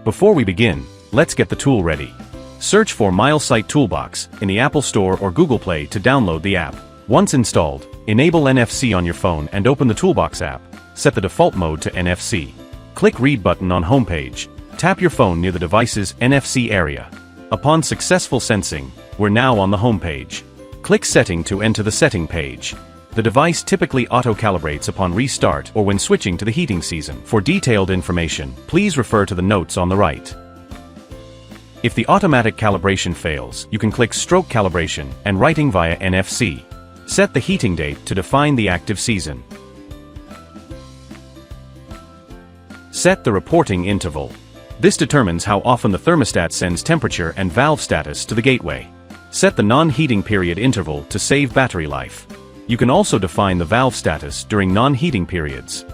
Before we begin, let's get the tool ready. Search for Milesight ToolBox in the Apple Store or Google Play to download the app. Once installed, enable NFC on your phone and open the ToolBox app. Set the default mode to NFC. Click Read button on Homepage. Tap your phone near the device's NFC area. Upon successful sensing, we're now on the homepage. Click Setting to enter the setting page. The device typically auto-calibrates upon restart or when switching to the heating season. For detailed information, please refer to the notes on the right. If the automatic calibration fails, you can click Stroke Calibration and Writing via NFC. Set the heating date to define the active season. Set the reporting interval. This determines how often the thermostat sends temperature and valve status to the gateway. Set the non-heating period interval to save battery life. You can also define the valve status during non-heating periods.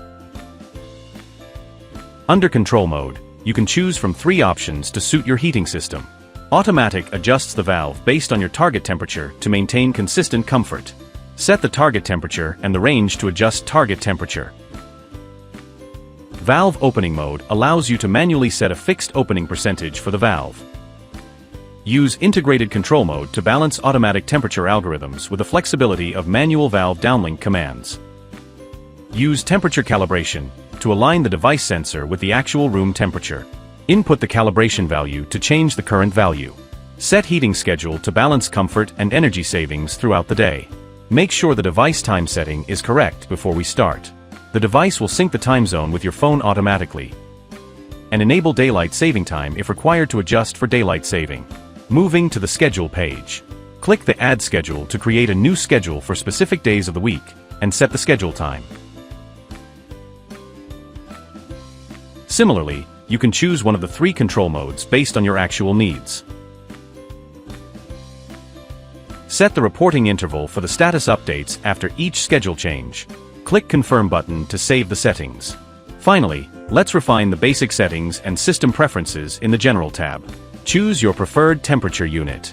Under Control Mode, you can choose from 3 options to suit your heating system. Automatic adjusts the valve based on your target temperature to maintain consistent comfort. Set the target temperature and the range to adjust target temperature. Valve Opening Mode allows you to manually set a fixed opening percentage for the valve. Use Integrated Control Mode to balance automatic temperature algorithms with the flexibility of manual valve downlink commands. Use Temperature Calibration to align the device sensor with the actual room temperature. Input the calibration value to change the current value. Set heating schedule to balance comfort and energy savings throughout the day. Make sure the device time setting is correct before we start. The device will sync the time zone with your phone automatically. And enable daylight saving time if required to adjust for daylight saving. Moving to the Schedule page. Click the Add Schedule to create a new schedule for specific days of the week, and set the schedule time. Similarly, you can choose one of the 3 control modes based on your actual needs. Set the reporting interval for the status updates after each schedule change. Click Confirm button to save the settings. Finally, let's refine the basic settings and system preferences in the General tab. Choose your preferred temperature unit.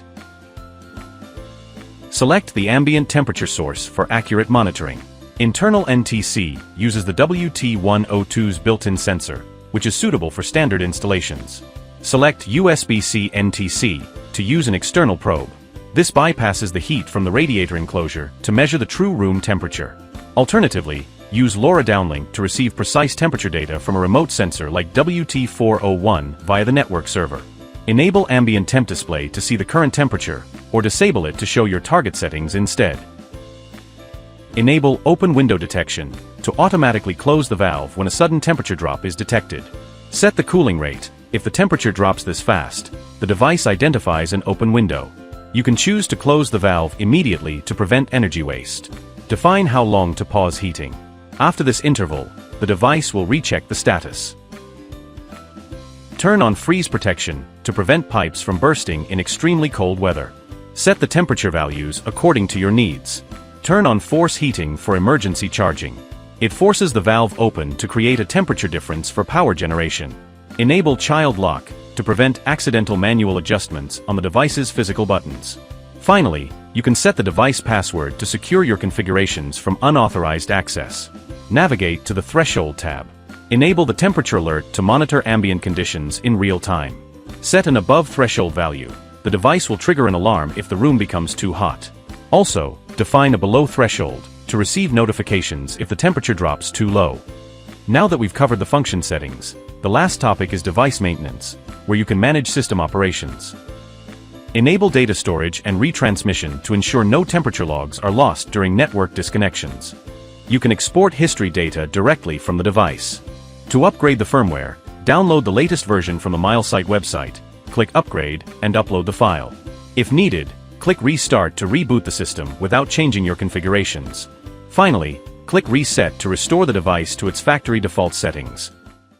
Select the ambient temperature source for accurate monitoring. Internal NTC uses the WT102's built-in sensor, which is suitable for standard installations. Select USB-C NTC to use an external probe. This bypasses the heat from the radiator enclosure to measure the true room temperature. Alternatively, use LoRa downlink to receive precise temperature data from a remote sensor like WT401 via the network server. Enable Ambient Temp Display to see the current temperature, or disable it to show your target settings instead. Enable Open Window Detection to automatically close the valve when a sudden temperature drop is detected. Set the cooling rate. If the temperature drops this fast, the device identifies an open window. You can choose to close the valve immediately to prevent energy waste. Define how long to pause heating. After this interval, the device will recheck the status. Turn on freeze protection to prevent pipes from bursting in extremely cold weather. Set the temperature values according to your needs. Turn on force heating for emergency charging. It forces the valve open to create a temperature difference for power generation. Enable child lock to prevent accidental manual adjustments on the device's physical buttons. Finally, you can set the device password to secure your configurations from unauthorized access. Navigate to the Threshold tab. Enable the temperature alert to monitor ambient conditions in real time. Set an above threshold value. The device will trigger an alarm if the room becomes too hot. Also, define a below threshold to receive notifications if the temperature drops too low. Now that we've covered the function settings, the last topic is device maintenance, where you can manage system operations. Enable data storage and retransmission to ensure no temperature logs are lost during network disconnections. You can export history data directly from the device. To upgrade the firmware, download the latest version from the Milesight website, click Upgrade, and upload the file. If needed, click Restart to reboot the system without changing your configurations. Finally, click Reset to restore the device to its factory default settings.